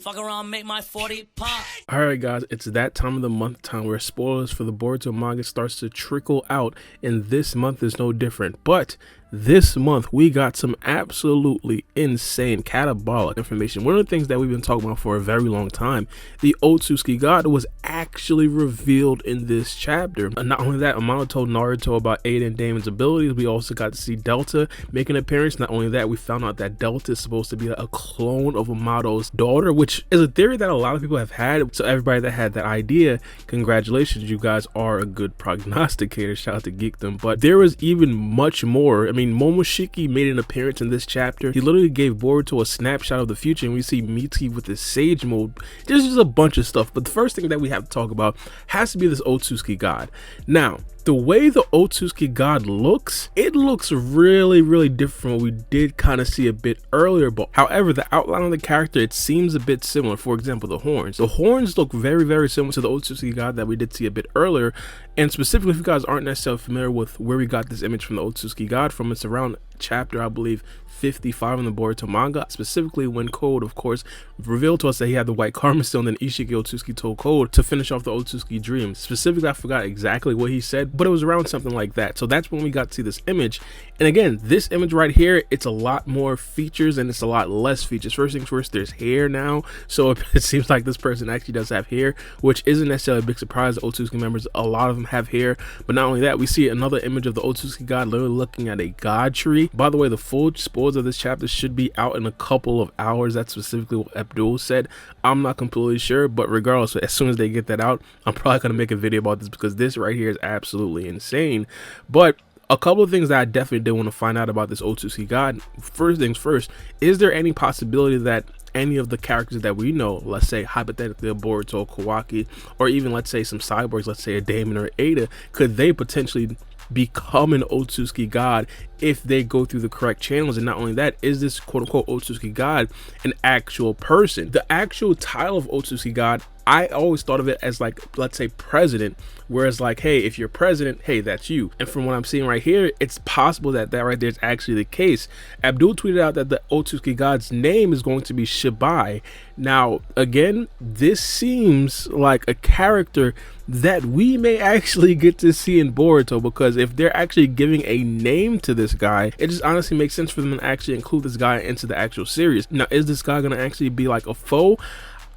Fuck around, make my 40 pop. Alright guys, it's that time of the month time where spoilers for the Boruto manga starts to trickle out, and this month is no different. But this month we got some absolutely insane catabolic information. One of the things that we've been talking about for a very long time, the Otsutsuki God, was actually revealed in this chapter. And not only that, Amano told Naruto about Ada and Damon's abilities. We also got to see Delta make an appearance. Not only that, we found out that Delta is supposed to be a clone of Amato's daughter, which is a theory that a lot of people have had. So everybody that had that idea, congratulations, you guys are a good prognosticator. Shout out to Geekdom. But there was even much more. I mean, Momoshiki made an appearance in this chapter. He literally gave Boruto a snapshot of the future, and we see Mitsuki with his Sage mode. There's just a bunch of stuff, but the first thing that we have to talk about has to be this Otsutsuki God. Now, the way the Otsutsuki God looks, it looks really different from what we did kind of see a bit earlier. But however, the outline of the character, it seems a bit similar. For example, the horns. The horns look very similar to the Otsutsuki God that we did see a bit earlier. And specifically, if you guys aren't necessarily familiar with where we got this image from the Otsutsuki God from, it's around chapter, I believe, 55 in the Boruto manga, specifically when Code, of course, revealed to us that he had the white karma stone. Then Ishiki Otsutsuki told Code to finish off the Otsutsuki dream. Specifically, I forgot exactly what he said, but it was around something like that. So that's when we got to see this image. And again, this image right here, it's a lot more features and it's a lot less features. First things first, there's hair now, so it seems like this person actually does have hair, which isn't necessarily a big surprise. The Otsutsuki members, a lot of them have hair. But not only that, we see another image of the Otsutsuki God literally looking at a god tree. By the way, the full spoilers of this chapter should be out in a couple of hours. That's specifically what Abdul said. I'm not completely sure, but regardless, as soon as they get that out, I'm probably going to make a video about this because this right here is absolutely insane. But a couple of things that I definitely did want to find out about this Otsutsuki God. First things first, is there any possibility that any of the characters that we know, let's say hypothetically a Boruto, Kawaki, or even let's say some cyborgs, let's say a Damon or Ada, could they potentially become an Otsutsuki God if they go through the correct channels? And not only that, is this quote-unquote Otsutsuki God an actual person? The actual title of Otsutsuki God, I always thought of it as like, let's say president, whereas like, hey, if you're president, hey, that's you. And from what I'm seeing right here, it's possible that that right there is actually the case. Abdul tweeted out that the Otsutsuki God's name is going to be Shibai. Now, again, this seems like a character that we may actually get to see in Boruto, because if they're actually giving a name to this guy, it just honestly makes sense for them to actually include this guy into the actual series. Now, is this guy going to actually be like a foe?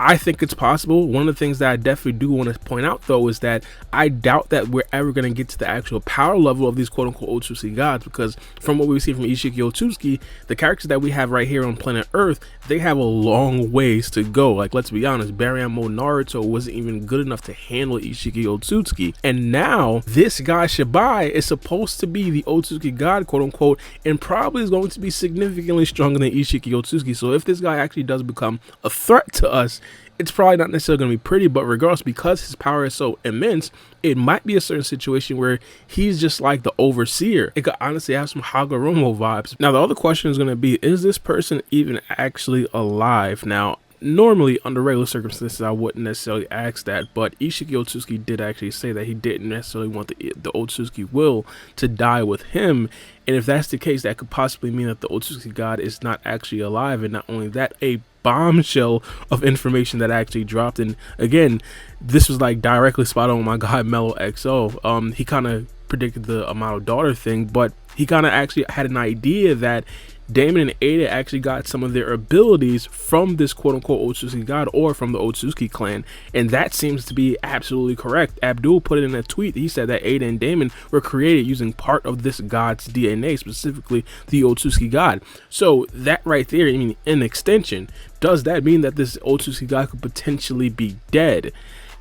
I think it's possible. One of the things that I definitely do want to point out though is that I doubt that we're ever going to get to the actual power level of these quote-unquote Otsutsuki gods, because from what we see from Ishiki Otsutsuki, the characters that we have right here on planet Earth, they have a long ways to go. Like, let's be honest, Baryon Naruto wasn't even good enough to handle Ishiki Otsutsuki, and now this guy Shibai is supposed to be the Otsutsuki god, quote-unquote, and probably is going to be significantly stronger than Ishiki Otsutsuki. So if this guy actually does become a threat to us, it's probably not necessarily going to be pretty, but regardless, because his power is so immense, it might be a certain situation where he's just like the overseer. It could honestly have some Hagoromo vibes. Now, the other question is going to be, is this person even actually alive? Now, normally under regular circumstances I wouldn't necessarily ask that, but Ishiki Otsutsuki did actually say that he didn't necessarily want the Otsutsuki will to die with him. And if that's the case, that could possibly mean that the Otsutsuki God is not actually alive. And not only that, a bombshell of information that actually dropped. And again, this was like directly spot on with my guy Mellow XO. He kind of predicted the Amado daughter thing, but he kind of actually had an idea that Damon and Ada actually got some of their abilities from this quote-unquote Otsutsuki God, or from the Otsutsuki clan, and that seems to be absolutely correct. Abdul put it in a tweet. He said that Ada and Damon were created using part of this god's DNA, specifically the Otsutsuki God. So that right there, I mean, in extension, does that mean that this Otsutsuki God could potentially be dead?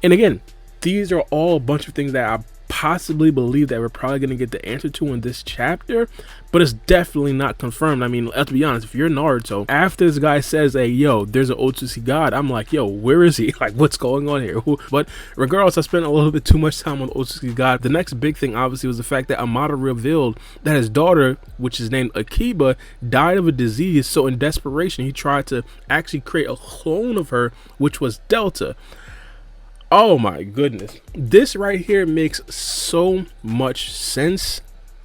And again, these are all a bunch of things that I possibly believe that we're probably going to get the answer to in this chapter, but it's definitely not confirmed. I mean, let's be honest, if you're Naruto, after this guy says, hey, yo, there's an Otsutsuki God, I'm like, yo, where is he? Like, what's going on here? But regardless, I spent a little bit too much time on Otsutsuki God. The next big thing, obviously, was the fact that Amado revealed that his daughter, which is named Akiba, died of a disease. So in desperation, he tried to actually create a clone of her, which was Delta. Oh my goodness, this right here makes so much sense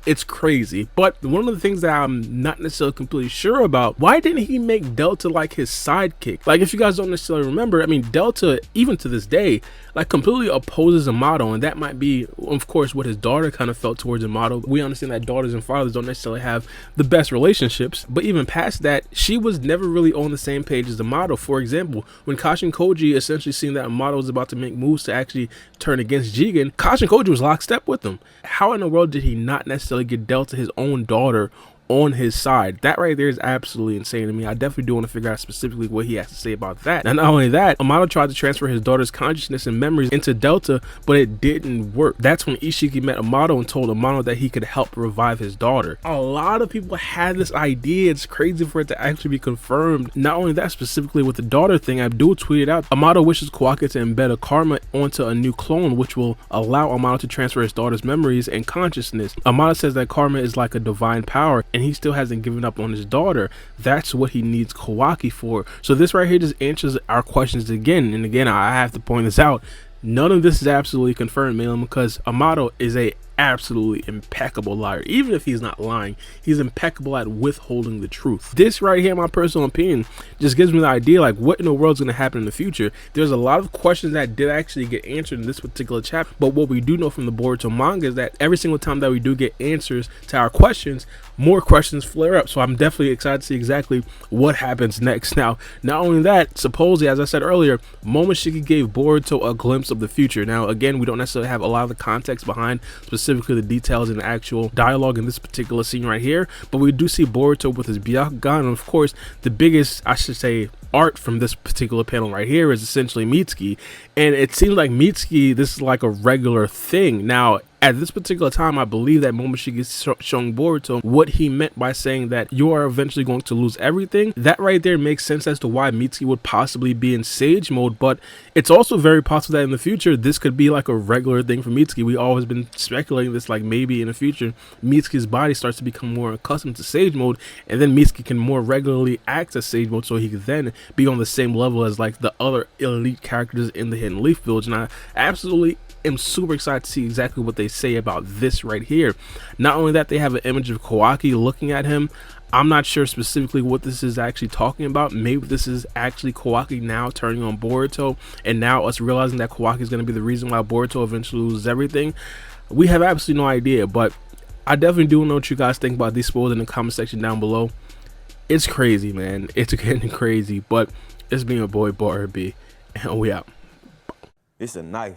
It's crazy. But one of the things that I'm not necessarily completely sure about, why didn't he make Delta like his sidekick? Like, if you guys don't necessarily remember, I mean, Delta, even to this day, like completely opposes Amato, and that might be, of course, what his daughter kind of felt towards Amato. We understand that daughters and fathers don't necessarily have the best relationships, but even past that, she was never really on the same page as Amato. For example, when Kashin Koji essentially seen that Amato was about to make moves to actually turn against Jigen, Kashin Koji was lockstep with him. How in the world did he not necessarily get Delta, his own daughter, on his side? That right there is absolutely insane to me. I definitely do want to figure out specifically what he has to say about that. And not only that, Amato tried to transfer his daughter's consciousness and memories into Delta, but it didn't work. That's when Ishiki met Amato and told Amato that he could help revive his daughter. A lot of people had this idea. It's crazy for it to actually be confirmed. Not only that, specifically with the daughter thing, Abdul tweeted out, Amato wishes Kawaki to embed a karma onto a new clone, which will allow Amato to transfer his daughter's memories and consciousness. Amato says that karma is like a divine power, and he still hasn't given up on his daughter. That's what he needs Kawaki for. So this right here just answers our questions again. And again, I have to point this out. None of this is absolutely confirmed, man, because Amato is a absolutely impeccable liar. Even if he's not lying, he's impeccable at withholding the truth. This right here, my personal opinion, just gives me the idea, like, what in the world is going to happen in the future. There's a lot of questions that did actually get answered in this particular chapter, but what we do know from the Boruto manga is that every single time that we do get answers to our questions, more questions flare up. So I'm definitely excited to see exactly what happens next. Now, not only that, supposedly, as I said earlier, Momoshiki gave Boruto a glimpse of the future. Now, again, we don't necessarily have a lot of the context behind specifically the details in the actual dialogue in this particular scene right here, but we do see Boruto with his Byakugan, and of course, the biggest, I should say, art from this particular panel right here is essentially Mitsuki, and it seems like Mitsuki, this is like a regular thing. Now, at this particular time, I believe that Momoshiki is showing Boruto what he meant by saying that you are eventually going to lose everything. That right there makes sense as to why Mitsuki would possibly be in Sage mode, but it's also very possible that in the future, this could be like a regular thing for Mitsuki. We always been speculating this, like maybe in the future, Mitsuki's body starts to become more accustomed to Sage mode, and then Mitsuki can more regularly access Sage mode, so he could then be on the same level as like the other elite characters in the Hidden Leaf Village. And I absolutely am super excited to see exactly what they say about this right here. Not only that, they have an image of Kawaki looking at him. I'm not sure specifically what this is actually talking about. Maybe this is actually Kawaki now turning on Boruto, and now us realizing that Kawaki is going to be the reason why Boruto eventually loses everything. We have absolutely no idea, but I definitely do know what you guys think about these spoilers in the comment section down below. It's crazy, man. It's getting crazy, but it's been your boy BarB, and we out. It's a knife.